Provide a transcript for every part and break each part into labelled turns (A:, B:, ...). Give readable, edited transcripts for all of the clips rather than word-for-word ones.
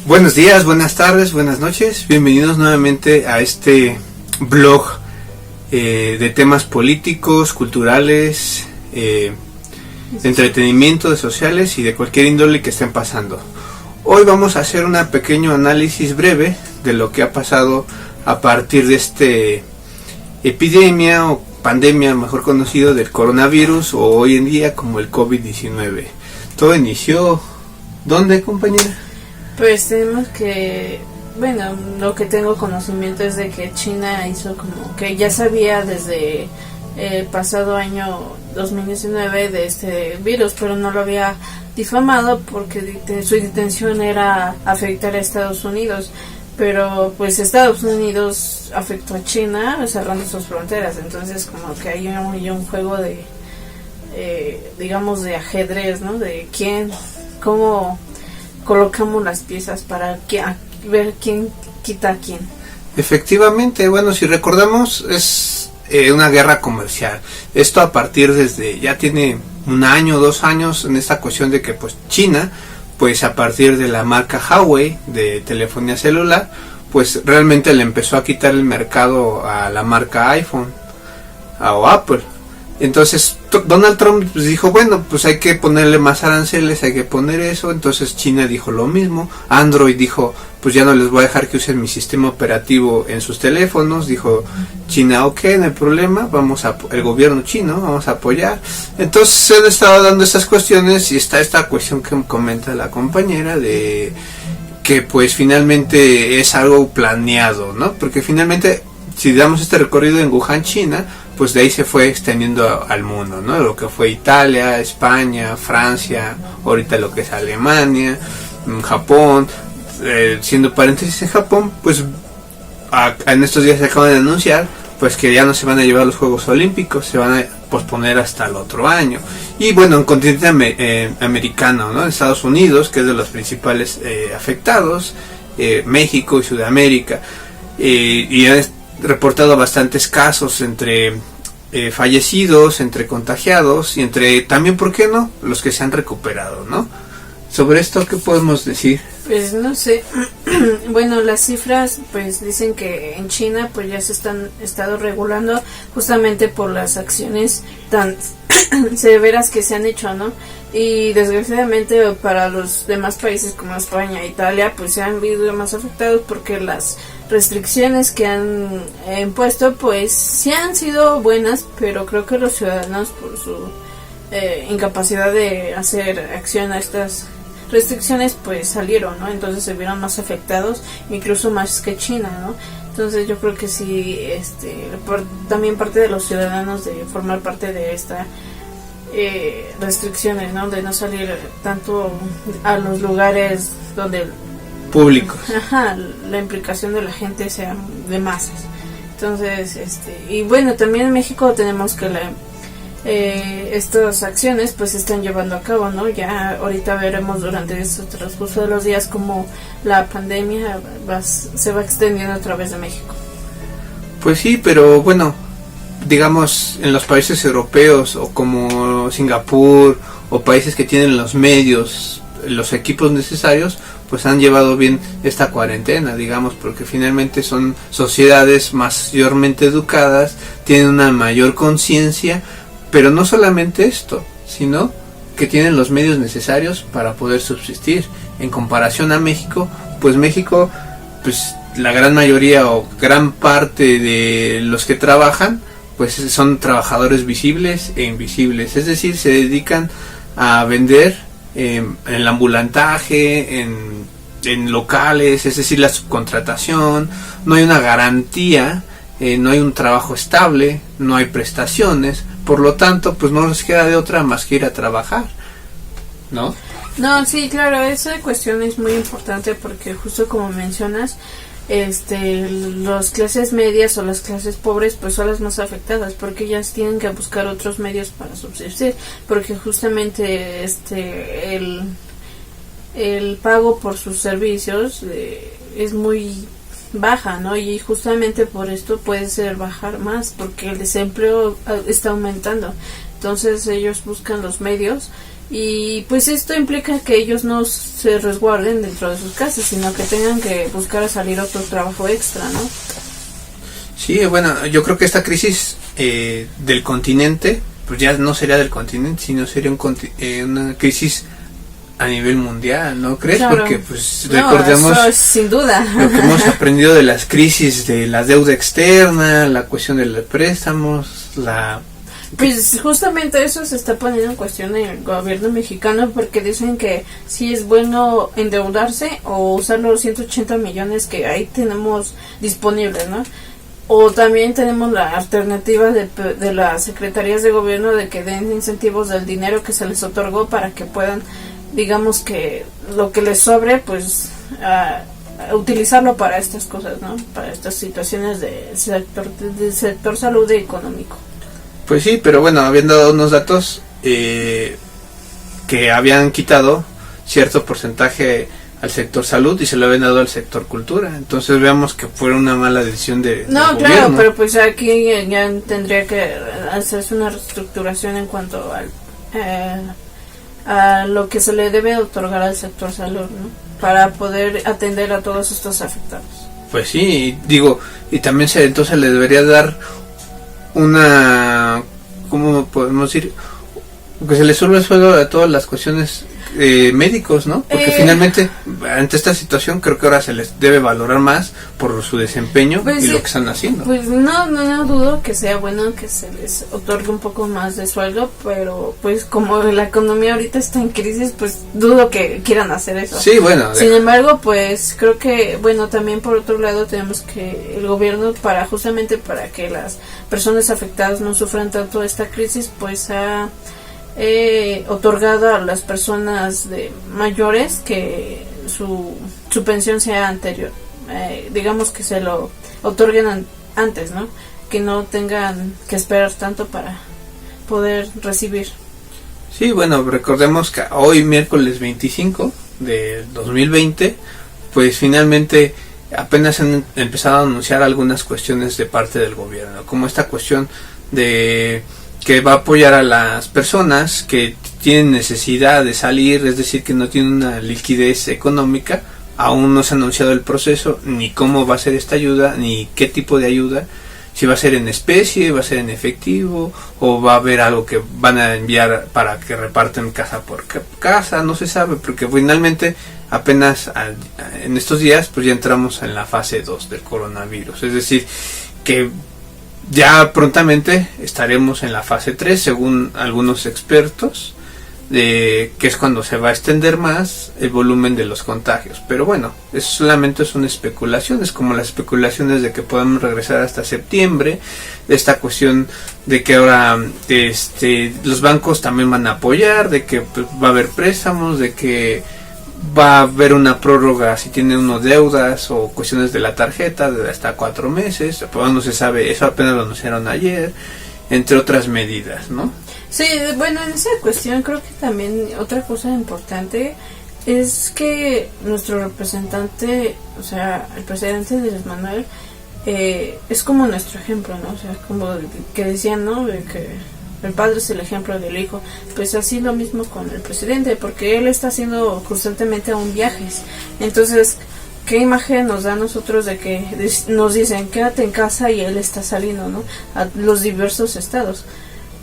A: Buenos días, buenas tardes, buenas noches. Bienvenidos nuevamente a este blog de temas políticos, culturales, de entretenimiento, de sociales y de cualquier índole que estén pasando. Hoy vamos a hacer un pequeño análisis breve de lo que ha pasado a partir de este epidemia o pandemia, mejor conocido, del coronavirus, o hoy en día como el COVID-19. Todo inició, ¿dónde, compañera?
B: Pues tenemos que, bueno, lo que tengo conocimiento es de que China hizo como que ya sabía desde el pasado año 2019 de este virus, pero no lo había difamado porque su intención era afectar a Estados Unidos, pero pues Estados Unidos afectó a China cerrando sus fronteras, entonces como que hay un juego de, digamos, de ajedrez, ¿no? De cómo colocamos las piezas para ver quién quita a quién.
A: Efectivamente, bueno, si recordamos, es una guerra comercial. Esto a partir desde, ya tiene un año, 2 años, en esta cuestión de que pues China, pues a partir de la marca Huawei de telefonía celular, pues realmente le empezó a quitar el mercado a la marca iPhone o Apple. Entonces Donald Trump pues dijo, bueno, pues hay que ponerle más aranceles, hay que poner eso. Entonces China dijo lo mismo. Android dijo, pues ya no les voy a dejar que usen mi sistema operativo en sus teléfonos. Dijo China, ok, no hay problema, el gobierno chino, vamos a apoyar. Entonces se han estado dando estas cuestiones y está esta cuestión que comenta la compañera de que pues finalmente es algo planeado, ¿no? Porque finalmente, si damos este recorrido en Wuhan, China, pues de ahí se fue extendiendo al mundo, ¿no? Lo que fue Italia, España, Francia, ahorita lo que es Alemania, Japón. Siendo paréntesis, en Japón, pues en estos días se acaban de anunciar pues que ya no se van a llevar los Juegos Olímpicos, se van a posponer hasta el otro año. Y bueno, en continente americano, ¿no? En Estados Unidos, que es de los principales afectados, México y Sudamérica, y han reportado bastantes casos entre fallecidos, entre contagiados y entre también, ¿por qué no?, los que se han recuperado, ¿no? Sobre esto, ¿qué podemos decir?
B: Pues no sé, bueno, las cifras pues dicen que en China pues ya se estado regulando justamente por las acciones tan severas que se han hecho, ¿no? Y desgraciadamente para los demás países como España e Italia pues se han visto más afectados porque las restricciones que han impuesto pues sí han sido buenas, pero creo que los ciudadanos por su incapacidad de hacer acción a estas restricciones pues salieron, ¿no? Entonces se vieron más afectados, incluso más que China, ¿no? Entonces yo creo que sí, también parte de los ciudadanos de formar parte de esta restricciones, ¿no? De no salir tanto a los lugares donde
A: públicos.
B: Ajá, la implicación de la gente sea de masas. Entonces, y bueno, también en México tenemos que estas acciones pues se están llevando a cabo, ¿no? Ya ahorita veremos durante este transcurso de los días cómo la pandemia se va extendiendo a través de México.
A: Pues sí, pero bueno, digamos en los países europeos o como Singapur o países que tienen los medios, los equipos necesarios, pues han llevado bien esta cuarentena, digamos, porque finalmente son sociedades mayormente educadas, tienen una mayor conciencia. Pero no solamente esto, sino que tienen los medios necesarios para poder subsistir. En comparación a México, pues México, pues la gran mayoría o gran parte de los que trabajan, pues son trabajadores visibles e invisibles. Es decir, se dedican a vender en el ambulantaje, en locales, es decir, la subcontratación. No hay una garantía, no hay un trabajo estable, no hay prestaciones. Por lo tanto, pues no les queda de otra más que ir a trabajar, ¿no?
B: No, sí, claro, esa cuestión es muy importante porque justo como mencionas, las clases medias o las clases pobres pues son las más afectadas porque ellas tienen que buscar otros medios para subsistir, porque justamente el pago por sus servicios es muy baja, ¿no? Y justamente por esto puede ser bajar más porque el desempleo está aumentando. Entonces ellos buscan los medios Y pues esto implica que ellos no se resguarden dentro de sus casas, sino que tengan que buscar salir otro trabajo extra, ¿no?
A: Sí, bueno, yo creo que esta crisis del continente, pues ya no sería del continente, sino sería una crisis a nivel mundial, ¿no crees?
B: Claro.
A: Porque pues recordemos
B: eso es sin duda
A: lo que hemos aprendido de las crisis de la deuda externa, la cuestión de los préstamos,
B: Pues justamente eso se está poniendo en cuestión en el gobierno mexicano, porque dicen que sí es bueno endeudarse o usar los 180 millones que ahí tenemos disponibles, ¿no? O también tenemos la alternativa de las secretarías de gobierno de que den incentivos del dinero que se les otorgó para que puedan, digamos que lo que les sobre, pues utilizarlo para estas cosas, ¿no? Para estas situaciones del sector salud y económico.
A: Pues sí, pero bueno, habían dado unos datos que habían quitado cierto porcentaje al sector salud y se lo habían dado al sector cultura. Entonces veamos que fue una mala decisión del
B: claro,
A: gobierno.
B: pero pues aquí ya tendría que hacerse una reestructuración en cuanto a lo que se le debe otorgar al sector salud, ¿no? Para poder atender a todos estos afectados.
A: Pues sí, digo, y también entonces le debería dar una, ¿cómo podemos decir? Que se le suba el sueldo a todas las cuestiones médicos, ¿no? Porque finalmente ante esta situación creo que ahora se les debe valorar más por su desempeño
B: pues
A: y lo que están haciendo.
B: Pues no dudo que sea bueno que se les otorgue un poco más de sueldo, pero pues como la economía ahorita está en crisis, pues dudo que quieran hacer eso.
A: Sí, bueno.
B: Sin embargo, pues creo que, bueno, también por otro lado tenemos que el gobierno, justamente para que las personas afectadas no sufran tanto esta crisis, pues ha otorgado a las personas mayores que su pensión sea anterior, digamos que se lo otorguen antes, ¿no? Que no tengan que esperar tanto para poder recibir.
A: Sí, bueno, recordemos que hoy miércoles 25 de 2020, pues finalmente apenas han empezado a anunciar algunas cuestiones de parte del gobierno, como esta cuestión de que va a apoyar a las personas que tienen necesidad de salir, es decir, que no tienen una liquidez económica. Aún no se ha anunciado el proceso, ni cómo va a ser esta ayuda, ni qué tipo de ayuda, si va a ser en especie, va a ser en efectivo, o va a haber algo que van a enviar para que reparten casa por casa, no se sabe, porque finalmente apenas en estos días pues ya entramos en la fase 2 del coronavirus, es decir, que ya prontamente estaremos en la fase 3 según algunos expertos, que es cuando se va a extender más el volumen de los contagios. Pero bueno, eso solamente es una especulación, es como las especulaciones de que podemos regresar hasta septiembre, esta cuestión de que ahora los bancos también van a apoyar, de que pues, va a haber préstamos, de que va a haber una prórroga si tiene uno deudas o cuestiones de la tarjeta de hasta 4 meses, pues no se sabe, eso apenas lo anunciaron ayer, entre otras medidas, ¿no?
B: Sí, bueno, en esa cuestión creo que también otra cosa importante es que nuestro representante, o sea, el presidente Andrés Manuel, es como nuestro ejemplo, ¿no? O sea, como que decían, ¿no? De que el padre es el ejemplo del hijo. Pues así lo mismo con el presidente, porque él está haciendo constantemente aún viajes. Entonces, ¿qué imagen nos da a nosotros de que nos dicen quédate en casa y él está saliendo, ¿no? A los diversos estados.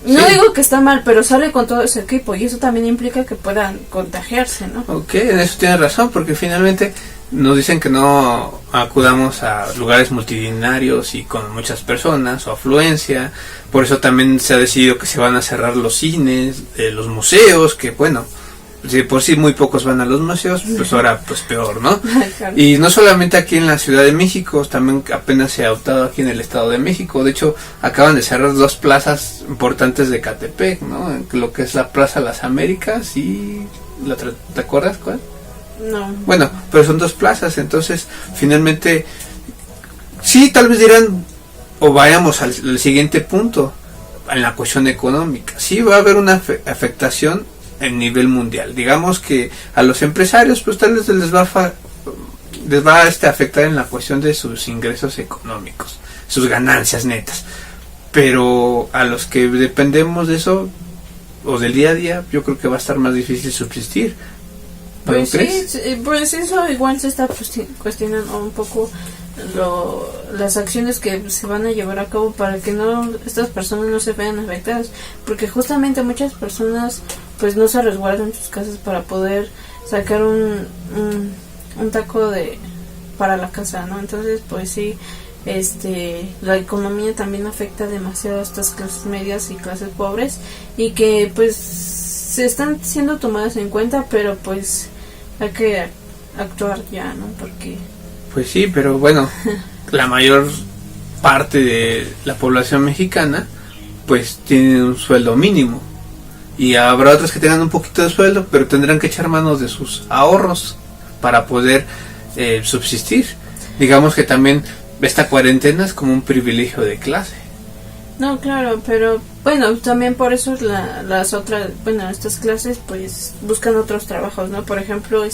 B: No
A: Sí.
B: digo que está mal, pero sale con todo ese equipo y eso también implica que puedan contagiarse, ¿no?
A: Ok, en eso tienes razón, porque finalmente nos dicen que no acudamos a lugares multitudinarios y con muchas personas o afluencia. Por eso también se ha decidido que se van a cerrar los cines, los museos, que bueno, si por sí muy pocos van a los museos, pues ahora pues peor, ¿no?
B: Claro.
A: Y no solamente aquí en la Ciudad de México, también apenas se ha adoptado aquí en el Estado de México. De hecho, acaban de cerrar 2 plazas importantes de Catepec, ¿no? Lo que es la Plaza Las Américas y la otra, ¿te acuerdas cuál?
B: No.
A: Bueno, pero son 2 plazas, entonces finalmente sí, tal vez dirán o vayamos al siguiente punto en la cuestión económica. Sí va a haber una afectación en nivel mundial. Digamos que a los empresarios pues tal vez les va a afectar en la cuestión de sus ingresos económicos, sus ganancias netas. Pero a los que dependemos de eso, o del día a día, yo creo que va a estar más difícil subsistir.
B: Pues sí,
A: crees?
B: pues eso igual se está cuestionando un poco las acciones que se van a llevar a cabo para que no estas personas no se vean afectadas, porque justamente muchas personas pues no se resguardan en sus casas para poder sacar un taco para la casa, ¿no? Entonces pues sí, la economía también afecta demasiado a estas clases medias y clases pobres, y que pues se están siendo tomadas en cuenta, pero pues hay que actuar ya, ¿no? Porque
A: pues sí, pero bueno, la mayor parte de la población mexicana pues tiene un sueldo mínimo, y habrá otras que tengan un poquito de sueldo, pero tendrán que echar manos de sus ahorros para poder subsistir. Digamos que también esta cuarentena es como un privilegio de clase.
B: no, claro, pero bueno, también por eso estas clases pues buscan otros trabajos, ¿no? Por ejemplo,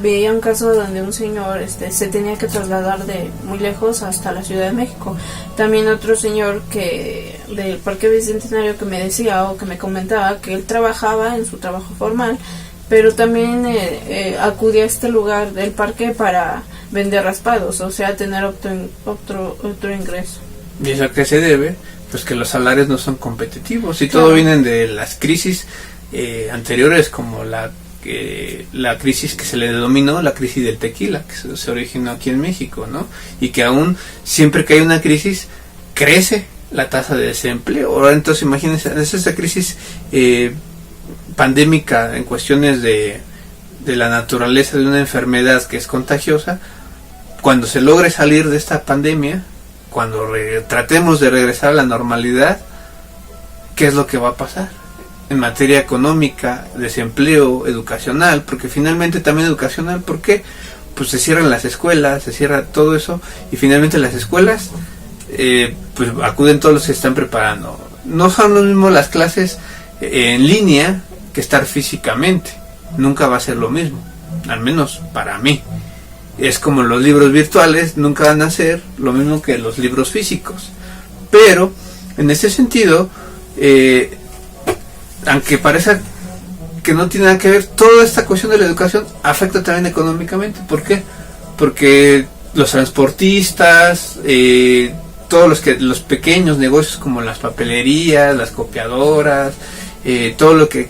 B: veía un caso donde un señor se tenía que trasladar de muy lejos hasta la Ciudad de México. También otro señor que del Parque Bicentenario que me decía o que me comentaba que él trabajaba en su trabajo formal, pero también acudía a este lugar del parque para vender raspados, o sea, tener otro ingreso.
A: ¿Y eso a qué se debe? Pues que los salarios no son competitivos, y todo vienen de las crisis anteriores, como la crisis que se le denominó la crisis del tequila, que se originó aquí en México, ¿no? Y que aún siempre que hay una crisis crece la tasa de desempleo. Ahora entonces imagínense, es esta crisis pandémica en cuestiones de la naturaleza de una enfermedad que es contagiosa. Cuando se logre salir de esta pandemia, cuando tratemos de regresar a la normalidad, ¿qué es lo que va a pasar? En materia económica, desempleo, educacional, porque finalmente también educacional, ¿por qué? Pues se cierran las escuelas, se cierra todo eso, y finalmente las escuelas, pues acuden todos los que se están preparando. No son lo mismo las clases en línea que estar físicamente, nunca va a ser lo mismo, al menos para mí. Es como los libros virtuales, nunca van a ser lo mismo que los libros físicos. Pero, en ese sentido, aunque parezca que no tiene nada que ver, toda esta cuestión de la educación afecta también económicamente. ¿Por qué? Porque los transportistas, todos los pequeños negocios como las papelerías, las copiadoras, todo lo que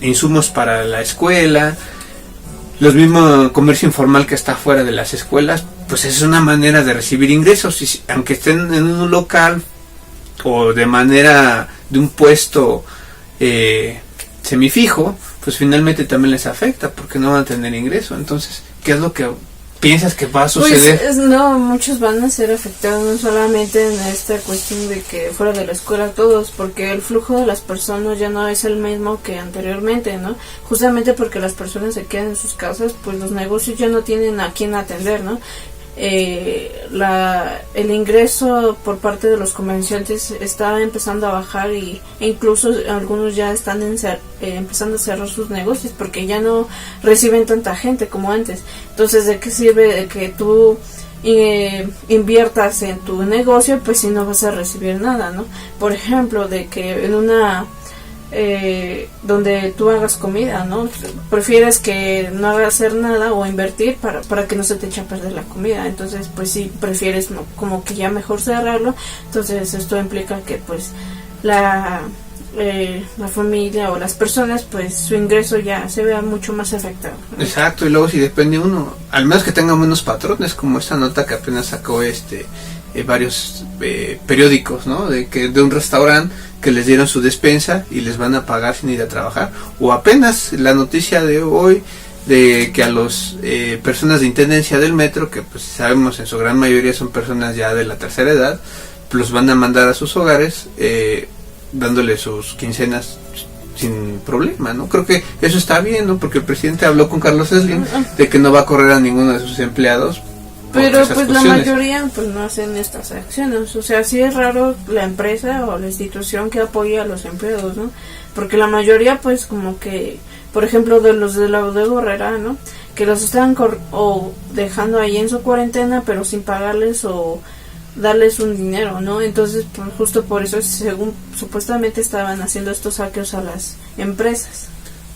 A: insumos para la escuela, los mismos comercio informal que está fuera de las escuelas, pues es una manera de recibir ingresos, y aunque estén en un local o de un puesto semifijo, pues finalmente también les afecta porque no van a tener ingreso. Entonces, ¿qué es lo que piensas que va a suceder?
B: Pues no, muchos van a ser afectados, no solamente en esta cuestión de que fuera de la escuela todos, porque el flujo de las personas ya no es el mismo que anteriormente, ¿no? Justamente porque las personas se quedan en sus casas, pues los negocios ya no tienen a quién atender, ¿no? El ingreso por parte de los comerciantes está empezando a bajar, e incluso algunos ya están empezando a cerrar sus negocios porque ya no reciben tanta gente como antes. Entonces, ¿de qué sirve que tú inviertas en tu negocio pues si no vas a recibir nada, ¿no? Por ejemplo, de que en una donde tú hagas comida, ¿no? Prefieres que no hagas hacer nada o invertir para que no se te eche a perder la comida. Entonces, pues sí, prefieres como que ya mejor cerrarlo. Entonces, esto implica que pues la familia o las personas, pues su ingreso ya se vea mucho más afectado, ¿no?
A: Exacto, y luego si depende uno, al menos que tenga menos patrones, como esta nota que apenas sacó varios periódicos, ¿no? De un restaurante que les dieron su despensa y les van a pagar sin ir a trabajar. O apenas la noticia de hoy de que a los personas de intendencia del metro, que pues sabemos en su gran mayoría son personas ya de la tercera edad, pues los van a mandar a sus hogares dándole sus quincenas sin problema, ¿no? Creo que eso está bien, ¿no? Porque el presidente habló con Carlos Slim de que no va a correr a ninguno de sus empleados.
B: Pero pues la mayoría pues no hacen estas acciones. O sea, sí es raro la empresa o la institución que apoya a los empleados, ¿no? Porque la mayoría pues como que, por ejemplo, de los de la de Borrera, ¿no? Que los están dejando ahí en su cuarentena pero sin pagarles o darles un dinero, ¿no? Entonces, pues, justo por eso, según supuestamente estaban haciendo estos saqueos a las empresas.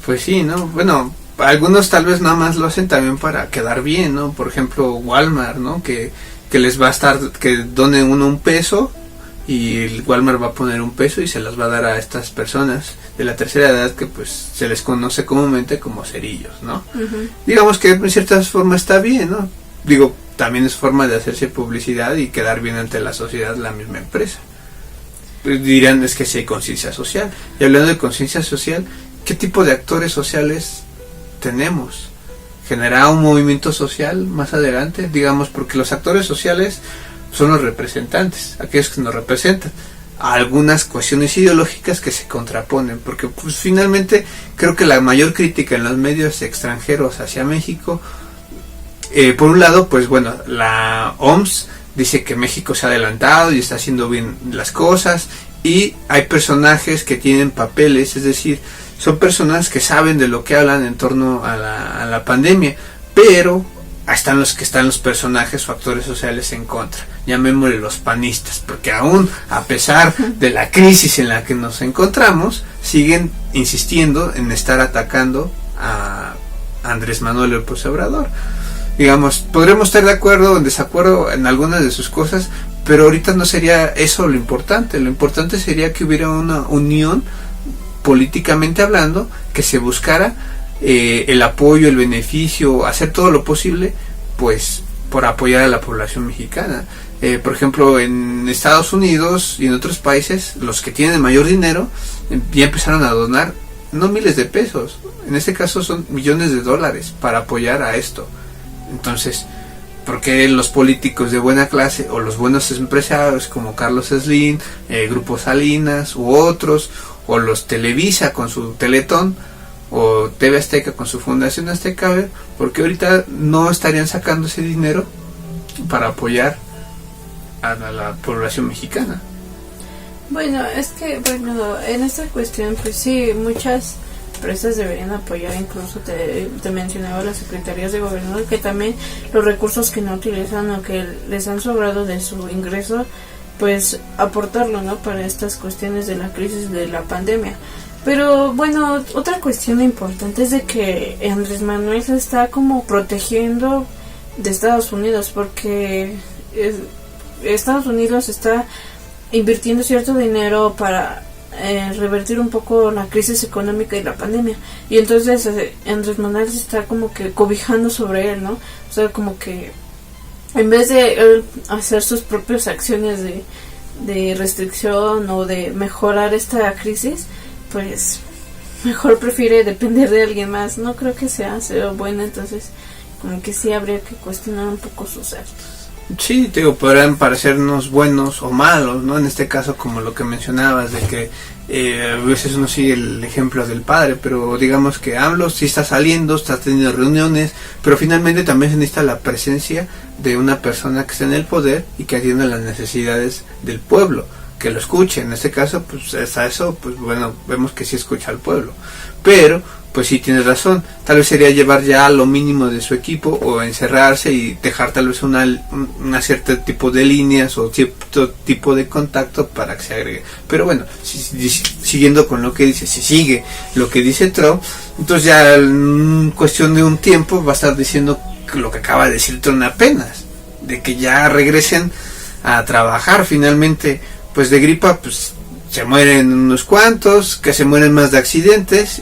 A: Pues sí, ¿no? Bueno, algunos tal vez nada más lo hacen también para quedar bien, ¿no? Por ejemplo, Walmart, ¿no? Que les va a estar, que donen uno un peso y el Walmart va a poner un peso y se las va a dar a estas personas de la tercera edad que pues se les conoce comúnmente como cerillos, ¿no?
B: Uh-huh.
A: Digamos que en cierta forma está bien, ¿no? Digo, también es forma de hacerse publicidad y quedar bien ante la sociedad la misma empresa. Pues dirán, es que sí hay conciencia social. Y hablando de conciencia social, ¿qué tipo de actores sociales tenemos? ¿Generará un movimiento social más adelante? Digamos, porque los actores sociales son los representantes, aquellos que nos representan, a algunas cuestiones ideológicas que se contraponen, porque pues finalmente creo que la mayor crítica en los medios extranjeros hacia México, por un lado, pues bueno, la OMS dice que México se ha adelantado y está haciendo bien las cosas, y hay personajes que tienen papeles, es decir, son personas que saben de lo que hablan en torno a la pandemia, pero están los personajes o actores sociales en contra, llamémosle los panistas, porque aún a pesar de la crisis en la que nos encontramos, siguen insistiendo en estar atacando a Andrés Manuel López Obrador. Digamos, podremos estar de acuerdo o en desacuerdo en algunas de sus cosas, pero ahorita no sería eso lo importante sería que hubiera una unión políticamente hablando, que se buscara el apoyo, el beneficio, hacer todo lo posible pues por apoyar a la población mexicana. Por ejemplo, en Estados Unidos y en otros países, los que tienen mayor dinero ya empezaron a donar no miles de pesos, en este caso son millones de dólares para apoyar a esto. Entonces, ¿por qué los políticos de buena clase o los buenos empresarios como Carlos Slim, Grupo Salinas u otros, o los Televisa con su Teletón, o TV Azteca con su Fundación Azteca, porque ahorita no estarían sacando ese dinero para apoyar a la población mexicana?
B: Bueno, es que bueno, en esta cuestión pues sí, muchas empresas deberían apoyar, incluso te mencionaba las secretarías de gobierno, que también los recursos que no utilizan o que les han sobrado de su ingreso, pues aportarlo, ¿no? Para estas cuestiones de la crisis de la pandemia. Pero bueno, otra cuestión importante es de que Andrés Manuel se está como protegiendo de Estados Unidos, porque Estados Unidos está invirtiendo cierto dinero para revertir un poco la crisis económica y la pandemia, y entonces Andrés Manuel se está como que cobijando sobre él, ¿no? O sea, como que en vez de él hacer sus propias acciones de restricción o de mejorar esta crisis, pues mejor prefiere depender de alguien más. No creo que sea bueno, entonces como que sí habría que cuestionar un poco sus actos.
A: Sí, te digo, podrán parecernos buenos o malos, ¿no? En este caso, como lo que mencionabas, de que a veces uno sigue el ejemplo del padre, pero digamos que AMLO sí está saliendo, está teniendo reuniones, pero finalmente también se necesita la presencia de una persona que esté en el poder y que atienda las necesidades del pueblo, que lo escuche. En este caso, pues hasta eso, pues bueno, vemos que sí escucha al pueblo, pero pues sí tienes razón, tal vez sería llevar ya lo mínimo de su equipo o encerrarse y dejar tal vez una cierto tipo de líneas o cierto tipo de contacto para que se agregue. Pero bueno, siguiendo con lo que dice, si sigue lo que dice Trump, entonces ya en cuestión de un tiempo va a estar diciendo lo que acaba de decir Trump apenas, de que ya regresen a trabajar. Finalmente, pues de gripa pues se mueren unos cuantos, que se mueren más de accidentes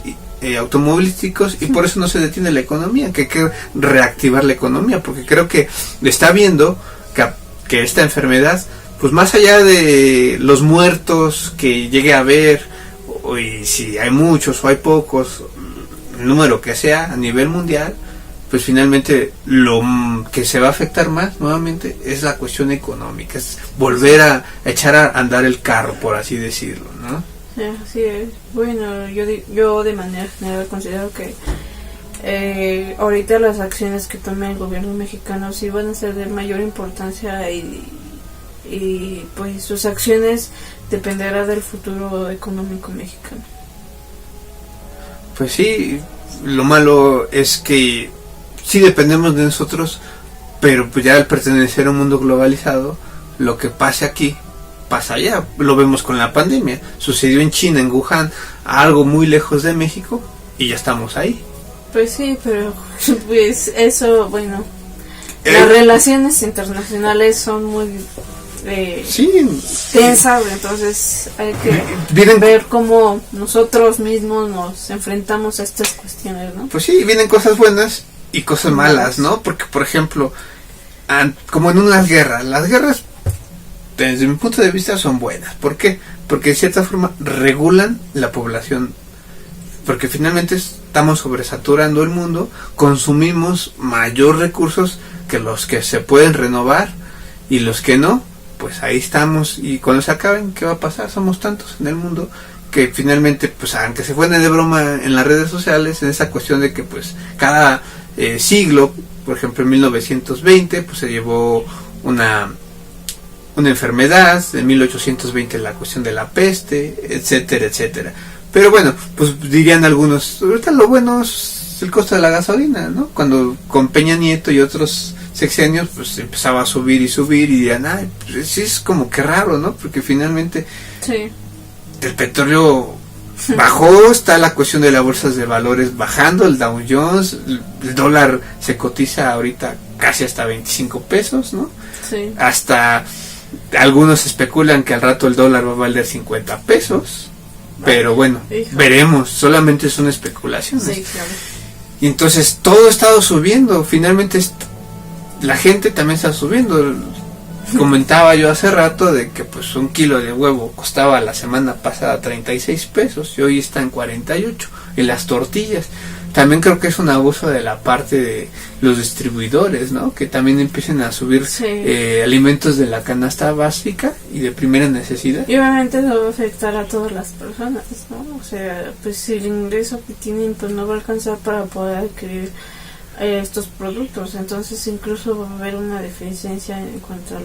A: automovilísticos, y por eso no se detiene la economía, que hay que reactivar la economía, porque creo que está viendo que esta enfermedad, pues más allá de los muertos que llegue a haber, y si hay muchos o hay pocos, el número que sea a nivel mundial, pues finalmente lo que se va a afectar más nuevamente es la cuestión económica, es volver a echar a andar el carro, por así decirlo, ¿no?
B: Sí, bueno, yo de manera general considero que ahorita las acciones que tome el gobierno mexicano sí van a ser de mayor importancia, y pues sus acciones dependerá del futuro económico mexicano.
A: Pues sí, lo malo es que sí dependemos de nosotros, pero pues ya al pertenecer a un mundo globalizado, lo que pase aquí pasa allá. Lo vemos con la pandemia, sucedió en China, en Wuhan, algo muy lejos de México, y ya estamos ahí.
B: Pues sí, pero pues eso, bueno, las relaciones internacionales son muy tensas, entonces hay que ver cómo nosotros mismos nos enfrentamos a estas cuestiones, ¿no?
A: Pues sí, vienen cosas buenas y cosas malas, ¿no? Porque, por ejemplo, como en unas guerras, las guerras, desde mi punto de vista, son buenas. ¿Por qué? Porque de cierta forma regulan la población, porque finalmente estamos sobresaturando el mundo, consumimos mayor recursos que los que se pueden renovar, y los que no, pues ahí estamos, y cuando se acaben, ¿qué va a pasar? Somos tantos en el mundo que finalmente, pues aunque se fueron de broma en las redes sociales, en esa cuestión de que pues cada siglo, por ejemplo en 1920, pues se llevó una enfermedad, en 1820 la cuestión de la peste, etcétera, etcétera. Pero bueno, pues dirían algunos, ahorita lo bueno es el costo de la gasolina, ¿no? Cuando con Peña Nieto y otros sexenios, pues empezaba a subir, y dirían, ay, pues sí es como que raro, ¿no? Porque finalmente
B: sí,
A: el petróleo bajó, está la cuestión de las bolsas de valores bajando, el Dow Jones, el dólar se cotiza ahorita casi hasta 25 pesos, ¿no?
B: Sí.
A: Hasta algunos especulan que al rato el dólar va a valer 50 pesos, pero bueno, veremos, solamente son especulaciones.
B: Sí, claro.
A: Y entonces todo ha estado subiendo, finalmente la gente también está subiendo. Comentaba yo hace rato de que pues un kilo de huevo costaba la semana pasada 36 pesos y hoy está en 48, y las tortillas. También creo que es un abuso de la parte de los distribuidores, ¿no? Que también empiecen a subir alimentos de la canasta básica y de primera necesidad.
B: Y obviamente eso va a afectar a todas las personas, ¿no? O sea, pues si el ingreso que tienen pues no va a alcanzar para poder adquirir estos productos, entonces incluso va a haber una deficiencia en cuanto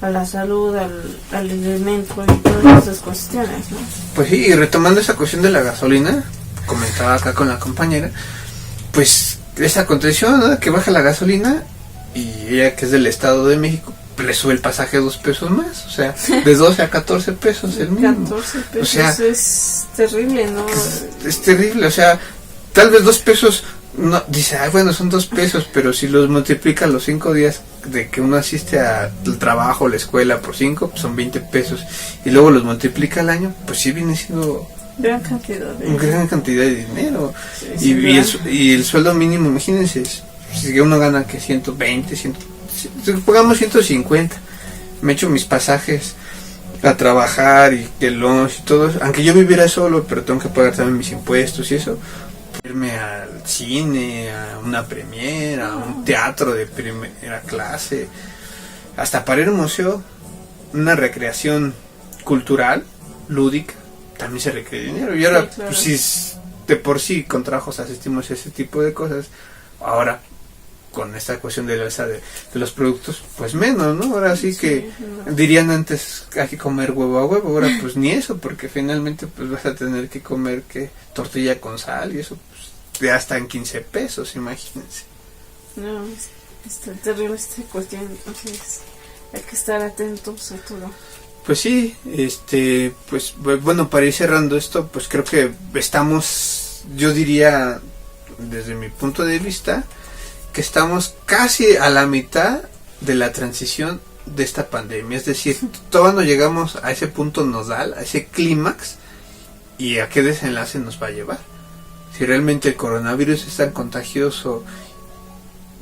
B: a la salud, al alimento y todas esas cuestiones, ¿no?
A: Pues sí, y retomando esa cuestión de la gasolina, comentaba acá con la compañera, pues esa condición, ¿no? Que baja la gasolina y ella, que es del Estado de México, le sube el pasaje 2 pesos más, o sea, de 12 a 14 pesos el mismo.
B: 14 pesos,
A: o sea,
B: es terrible, ¿no?
A: Es terrible, o sea, tal vez 2 pesos, no, dice, ay, bueno, son 2 pesos, pero si los multiplica los 5 días de que uno asiste al trabajo, la escuela por 5, pues son 20 pesos, y luego los multiplica al año, pues sí viene siendo
B: gran cantidad de
A: dinero.
B: Sí,
A: y el sueldo mínimo, imagínense, si uno gana que 120, pongamos 150, me echo mis pasajes a trabajar y el lunch y todo eso, aunque yo viviera solo, pero tengo que pagar también mis impuestos y eso, irme al cine, a una premiere, a un teatro de primera clase, hasta para ir a un museo, una recreación cultural, lúdica, también se requiere dinero. Y ahora,
B: claro.
A: Pues, si de por sí con trabajos asistimos a ese tipo de cosas, ahora con esta cuestión de la alza de los productos, pues menos, ¿no? Ahora sí que dirían antes hay que comer huevo a huevo, ahora pues ni eso, porque finalmente pues vas a tener que comer que tortilla con sal y eso pues ya está en 15 pesos, imagínense.
B: No, está terrible esta cuestión, entonces hay que estar atentos a todo.
A: Pues sí, pues bueno, para ir cerrando esto, pues creo que estamos, yo diría, desde mi punto de vista, que estamos casi a la mitad de la transición de esta pandemia, es decir, todavía no llegamos a ese punto nodal, a ese clímax, y a qué desenlace nos va a llevar. Si realmente el coronavirus es tan contagioso,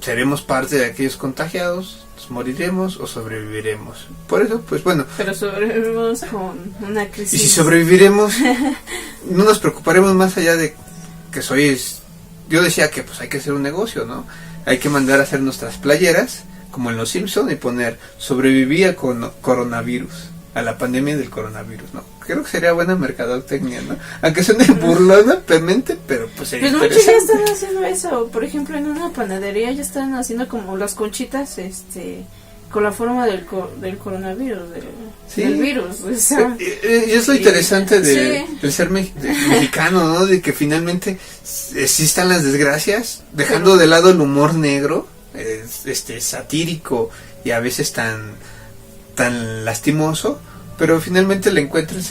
A: seremos parte de aquellos contagiados, nos moriremos o sobreviviremos. Por eso, pues bueno.
B: Pero sobrevivimos con una crisis.
A: Y si sobreviviremos, no nos preocuparemos más allá de que yo decía que pues hay que hacer un negocio, ¿no? Hay que mandar a hacer nuestras playeras, como en Los Simpson, y poner sobrevivía con coronavirus, a la pandemia del coronavirus, ¿no? Creo que sería buena mercadotecnia, ¿no? Aunque suene burlona, pero pues sería
B: pues
A: interesante.
B: muchos ya están haciendo eso. Por ejemplo, en una panadería ya están haciendo como las conchitas, con la forma del coronavirus, del virus. O sea,
A: y es lo interesante del ser mexicano, ¿no? De que finalmente existan las desgracias, dejando de lado el humor negro, satírico y a veces tan tan lastimoso, pero finalmente le encuentra el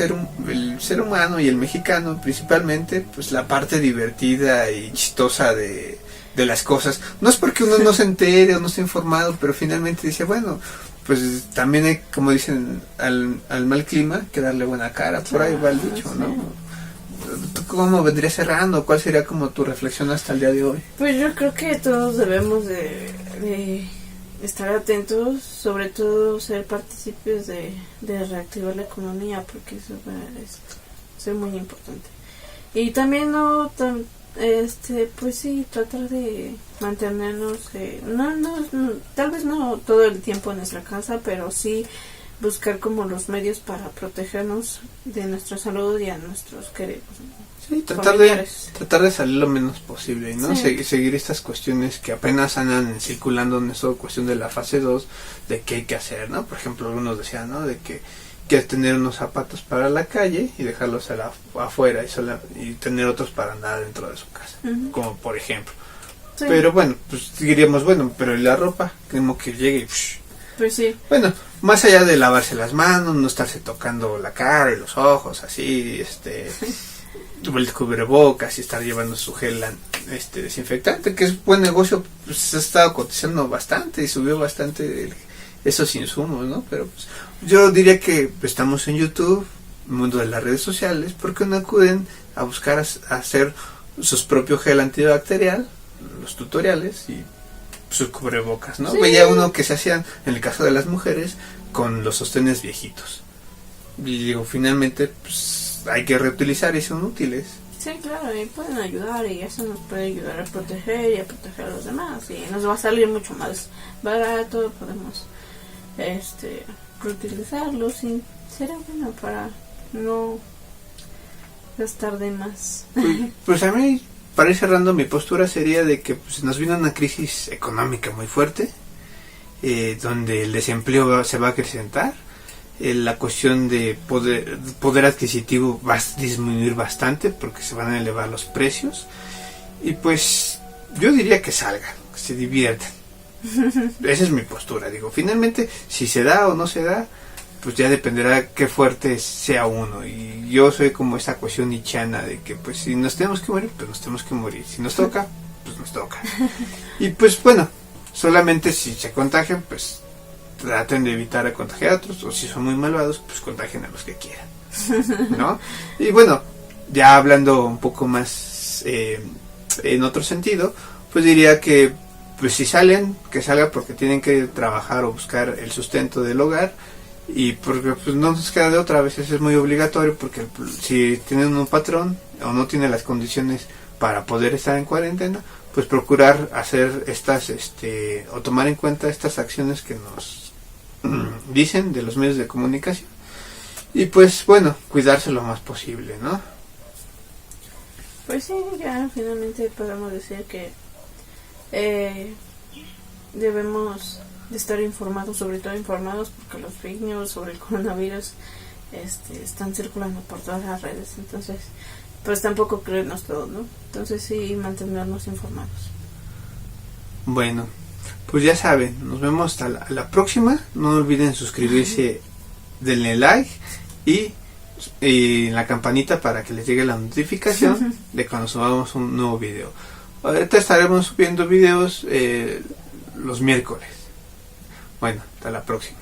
A: ser humano y el mexicano principalmente, pues la parte divertida y chistosa de las cosas. No es porque uno no se entere o no esté informado, pero finalmente dice, bueno, pues también hay, como dicen, al mal clima que darle buena cara, por ahí va el dicho, ¿no? ¿Tú cómo vendrías cerrando? ¿Cuál sería como tu reflexión hasta el día de hoy?
B: Pues yo creo que todos debemos de estar atentos, sobre todo ser partícipes de reactivar la economía, porque eso va a ser muy importante. Y también pues sí, tratar de mantenernos, tal vez no todo el tiempo en nuestra casa, pero sí buscar como los medios para protegernos de nuestra salud y a nuestros queridos.
A: Sí, tratar de salir lo menos posible, ¿no?
B: Sí.
A: Seguir estas cuestiones que apenas andan circulando en esta cuestión de la fase 2, de qué hay que hacer, ¿no? Por ejemplo, algunos decían, ¿no? De que tener unos zapatos para la calle y dejarlos afuera y tener otros para andar dentro de su casa, como por ejemplo. Sí. Pero bueno, pues diríamos, bueno, pero ¿y la ropa? Como que llegue y...
B: Pues sí.
A: Bueno, más allá de lavarse las manos, no estarse tocando la cara y los ojos, así, el cubrebocas y estar llevando su gel desinfectante, que es buen negocio, pues se ha estado cotizando bastante y subió bastante esos insumos, ¿no? Pero pues yo diría que estamos en YouTube, el mundo de las redes sociales, porque no acuden a buscar a hacer sus propio gel antibacterial, los tutoriales y sus cubrebocas, ¿no? Sí. Veía uno que se hacían, en el caso de las mujeres, con los sostenes viejitos. Y digo, finalmente, pues hay que reutilizar y son útiles.
B: Sí, claro, y pueden ayudar y eso nos puede ayudar a proteger y a proteger a los demás. Y nos va a salir mucho más barato, podemos reutilizarlos y será bueno para no gastar de más.
A: Pues a mí, para ir cerrando, mi postura sería de que pues, nos viene una crisis económica muy fuerte, donde el desempleo se va a acrecentar, la cuestión de poder adquisitivo va a disminuir bastante porque se van a elevar los precios, y pues yo diría que salgan, que se diviertan. Esa es mi postura, digo, finalmente si se da o no se da, pues ya dependerá qué fuerte sea uno, y yo soy como esa cuestión nichiana de que pues si nos tenemos que morir, pues nos tenemos que morir, si nos toca, pues nos toca, y pues bueno, solamente si se contagian, pues traten de evitar a contagiar a otros, o si son muy malvados, pues contagien a los que quieran, ¿no? Y bueno, ya hablando un poco más en otro sentido, pues diría que pues si salen, que salgan porque tienen que trabajar o buscar el sustento del hogar, y porque pues no nos queda de otra, a veces es muy obligatorio, porque si tienen un patrón o no tienen las condiciones para poder estar en cuarentena, pues procurar hacer estas o tomar en cuenta estas acciones que nos dicen de los medios de comunicación, y pues bueno, cuidarse lo más posible, ¿no?
B: Pues sí, ya finalmente podemos decir que debemos de estar informados, sobre todo informados, porque los fake news sobre el coronavirus están circulando por todas las redes, entonces pues tampoco creernos todo, ¿no? Entonces sí, mantenernos informados.
A: Bueno, pues ya saben, nos vemos hasta la próxima. No olviden suscribirse, denle like y en la campanita para que les llegue la notificación de cuando subamos un nuevo video. Ahorita estaremos subiendo videos los miércoles. Bueno, hasta la próxima.